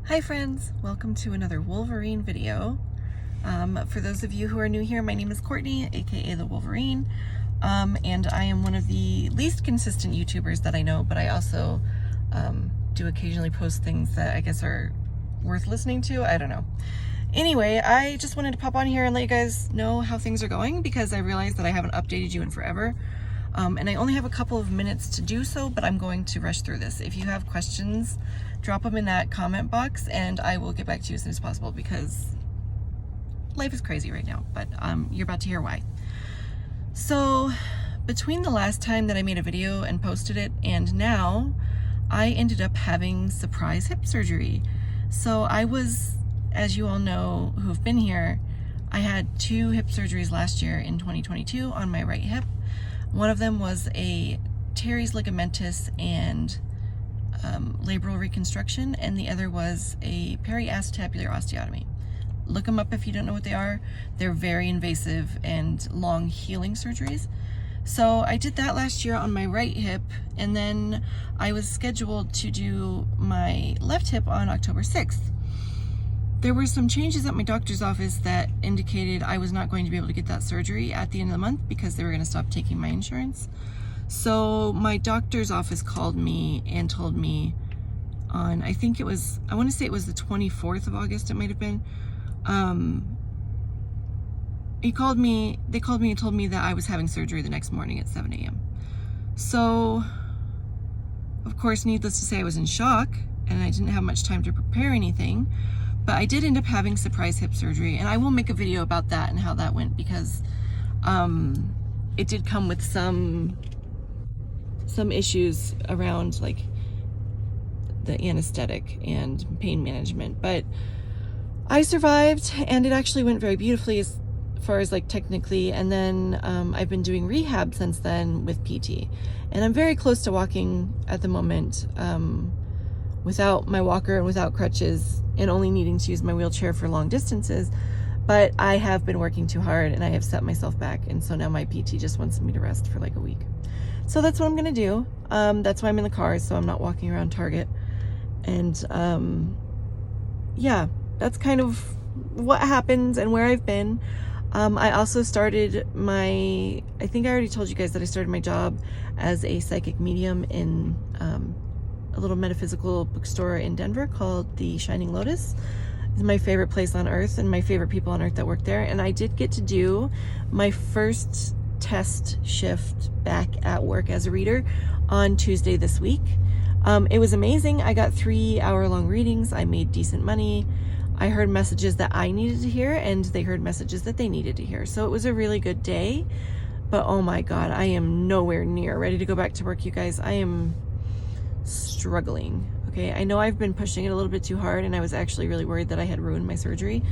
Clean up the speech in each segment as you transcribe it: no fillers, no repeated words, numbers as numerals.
Hi friends, welcome to another Wolverine video. For those of you who are new here, my name is Courtney, aka the Wolverine, and I am one of the least consistent YouTubers that I know, but I also do occasionally post things that I guess are worth listening to. I don't know. Anyway, I just wanted to pop on here and let you guys know how things are going because I realized that I haven't updated you in forever. And I only have a couple of minutes to do so, but I'm going to rush through this. If you have questions, drop them in that comment box and I will get back to you as soon as possible because life is crazy right now, but you're about to hear why. So between the last time that I made a video and posted it and now, I ended up having surprise hip surgery. So I was, as you all know who've been here, I had 2 hip surgeries last year in 2022 on my right hip. One of them was a teres ligamentous and labral reconstruction, and the other was a periacetabular osteotomy. Look them up if you don't know what they are. They're very invasive and long healing surgeries. So I did that last year on my right hip, and then I was scheduled to do my left hip on October 6th. There were some changes at my doctor's office that indicated I was not going to be able to get that surgery at the end of the month because they were going to stop taking my insurance. So my doctor's office called me and told me on, I want to say it was the 24th of August, it might have been. They called me and told me that I was having surgery the next morning at 7 a.m. So, of course, needless to say, I was in shock and I didn't have much time to prepare anything. But I did end up having surprise hip surgery, and I will make a video about that and how that went because it did come with some issues around like the anesthetic and pain management. But I survived, and it actually went very beautifully as far as like technically. And then I've been doing rehab since then with PT, and I'm very close to walking at the moment. Without my walker and without crutches and only needing to use my wheelchair for long distances. But I have been working too hard and I have set myself back. And so now my PT just wants me to rest for like a week. So that's what I'm going to do. That's why I'm in the car, so I'm not walking around Target. And yeah, that's kind of what happens and where I've been. I also started I think I already told you guys that I started my job as a psychic medium in a little metaphysical bookstore in Denver called the Shining Lotus. It's my favorite place on earth and my favorite people on earth that work there. And I did get to do my first test shift back at work as a reader on Tuesday this week. It was amazing. I got 3-hour-long readings. I made decent money. I heard messages that I needed to hear, and they heard messages that they needed to hear. So it was a really good day. But oh my God, I am nowhere near ready to go back to work, you guys. I am struggling. Okay, I know I've been pushing it a little bit too hard, and I was actually really worried that I had ruined my surgery.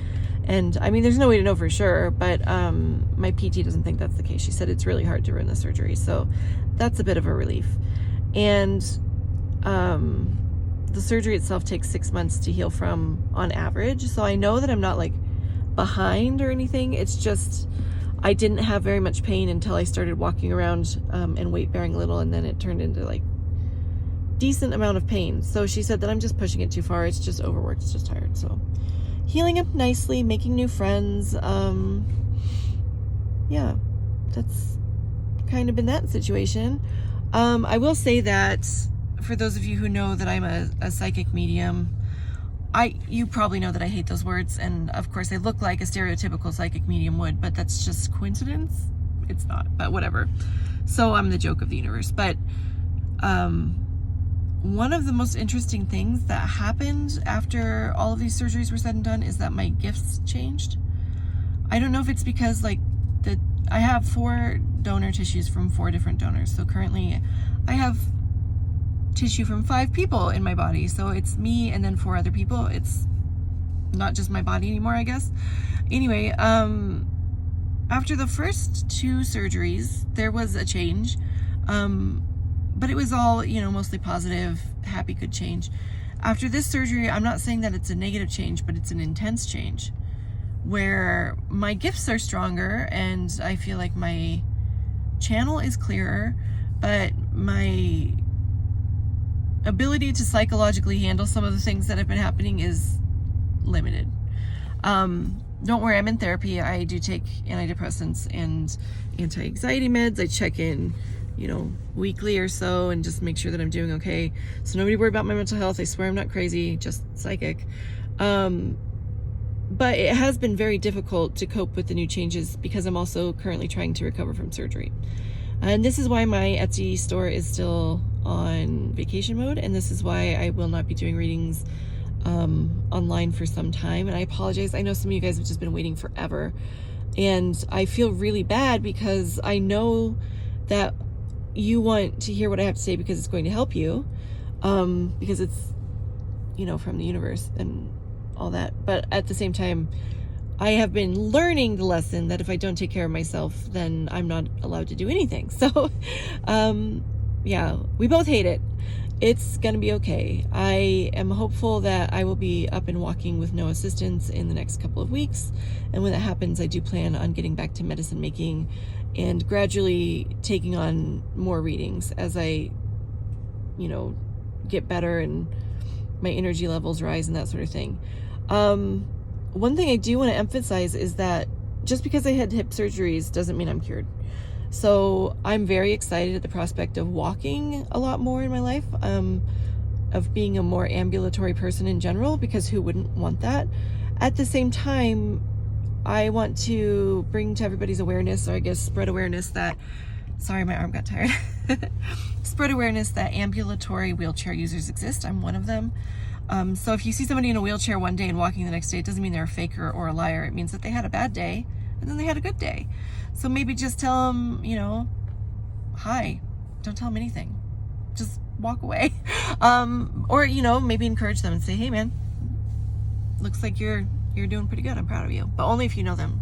And I mean, there's no way to know for sure, but my PT doesn't think that's the case. She said it's really hard to ruin the surgery, so that's a bit of a relief. And the surgery itself takes 6 months to heal from on average, so I know that I'm not like behind or anything. It's just I didn't have very much pain until I started walking around and weight bearing a little, and then it turned into like decent amount of pain. So she said that I'm just pushing it too far. It's just overworked, it's just tired. So healing up nicely, making new friends. Yeah, that's kind of been that situation. I will say that for those of you who know that I'm a psychic medium, you probably know that I hate those words, and of course they look like a stereotypical psychic medium would, but that's just coincidence. It's not, but whatever. So I'm the joke of the universe. But one of the most interesting things that happened after all of these surgeries were said and done is that my gifts changed. I don't know if it's because like I have 4 donor tissues from 4 different donors. So currently I have tissue from 5 people in my body. So it's me and then 4 other people. It's not just my body anymore, I guess. Anyway, after the first 2 surgeries, there was a change. But it was all, mostly positive, happy, good change. After this surgery, I'm not saying that it's a negative change, but it's an intense change where my gifts are stronger and I feel like my channel is clearer, but my ability to psychologically handle some of the things that have been happening is limited. Don't worry, I'm in therapy. I do take antidepressants and anti-anxiety meds. I check in, weekly or so and just make sure that I'm doing okay. So nobody worry about my mental health. I swear I'm not crazy, just psychic. But it has been very difficult to cope with the new changes because I'm also currently trying to recover from surgery. And this is why my Etsy store is still on vacation mode, and this is why I will not be doing readings online for some time. And I apologize. I know some of you guys have just been waiting forever, and I feel really bad because I know that you want to hear what I have to say because it's going to help you, because it's, from the universe and all that. But at the same time, I have been learning the lesson that if I don't take care of myself, then I'm not allowed to do anything. So, yeah, we both hate it. It's gonna be okay. I am hopeful that I will be up and walking with no assistance in the next couple of weeks. And when that happens, I do plan on getting back to medicine making and gradually taking on more readings as I, get better and my energy levels rise and that sort of thing. One thing I do want to emphasize is that just because I had hip surgeries doesn't mean I'm cured. So I'm very excited at the prospect of walking a lot more in my life, of being a more ambulatory person in general, because who wouldn't want that? At the same time, I want to bring to everybody's awareness, or I guess spread awareness that, sorry, my arm got tired. Spread awareness that ambulatory wheelchair users exist. I'm one of them. So if you see somebody in a wheelchair one day and walking the next day, it doesn't mean they're a faker or a liar. It means that they had a bad day and then they had a good day. So maybe just tell them, hi. Don't tell them anything. Just walk away. Or, maybe encourage them and say, hey man, looks like you're doing pretty good. I'm proud of you. But only if you know them.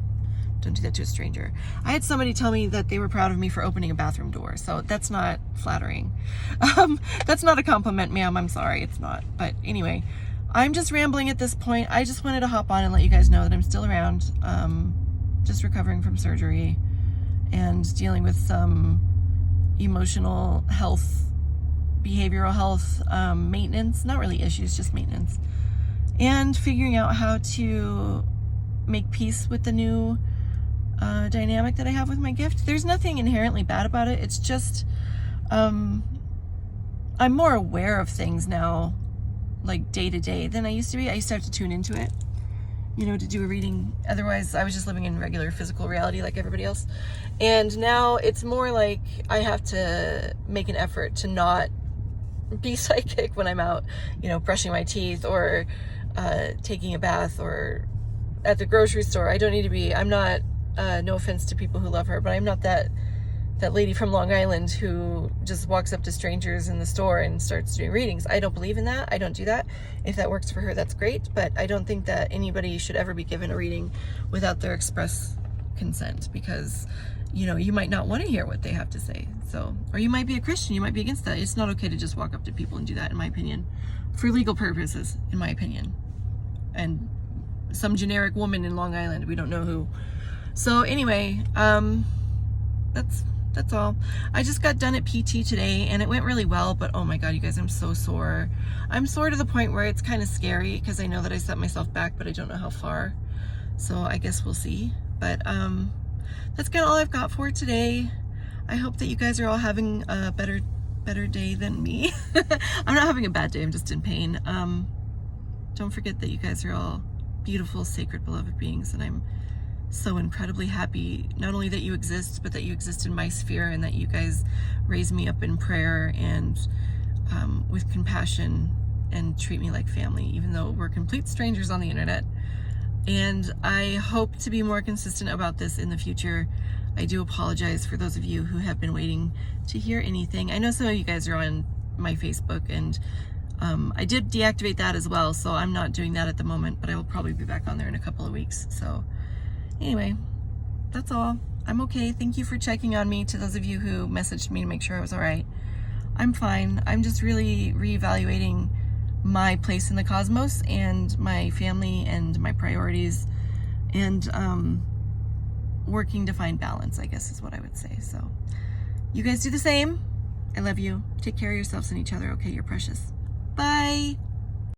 Don't do that to a stranger. I had somebody tell me that they were proud of me for opening a bathroom door. So that's not flattering. That's not a compliment, ma'am. I'm sorry. It's not. But anyway, I'm just rambling at this point. I just wanted to hop on and let you guys know that I'm still around. Just recovering from surgery and dealing with some emotional health, behavioral health, maintenance, not really issues, just maintenance, and figuring out how to make peace with the new dynamic that I have with my gift. There's nothing inherently bad about it. It's just I'm more aware of things now, like day to day, than I used to be. I used to have to tune into it, to do a reading. Otherwise, I was just living in regular physical reality like everybody else. And now it's more like I have to make an effort to not be psychic when I'm out, brushing my teeth or taking a bath or at the grocery store. I don't need to be. I'm not, no offense to people who love her, but I'm not that lady from Long Island who just walks up to strangers in the store and starts doing readings. I don't believe in that. I don't do that. If that works for her, that's great. But I don't think that anybody should ever be given a reading without their express consent, because, you might not want to hear what they have to say. So, or you might be a Christian. You might be against that. It's not okay to just walk up to people and do that, in my opinion, for legal purposes, in my opinion. And some generic woman in Long Island, we don't know who. So anyway, that's all. I just got done at PT today and it went really well, but oh my god, you guys, I'm so sore. I'm sore to the point where it's kind of scary because I know that I set myself back, but I don't know how far. So I guess we'll see. But that's kind of all I've got for today. I hope that you guys are all having a better day than me. I'm not having a bad day, I'm just in pain. Don't forget that you guys are all beautiful, sacred, beloved beings, and I'm so incredibly happy not only that you exist, but that you exist in my sphere, and that you guys raise me up in prayer and with compassion and treat me like family, even though we're complete strangers on the internet. And I hope to be more consistent about this in the future. I do apologize for those of you who have been waiting to hear anything. I know some of you guys are on my Facebook, and I did deactivate that as well, so I'm not doing that at the moment, but I will probably be back on there in a couple of weeks. So anyway, that's all. I'm okay. Thank you for checking on me. To those of you who messaged me to make sure I was all right, I'm fine. I'm just really reevaluating my place in the cosmos and my family and my priorities, and working to find balance, I guess is what I would say. So you guys do the same. I love you. Take care of yourselves and each other, okay? You're precious. Bye.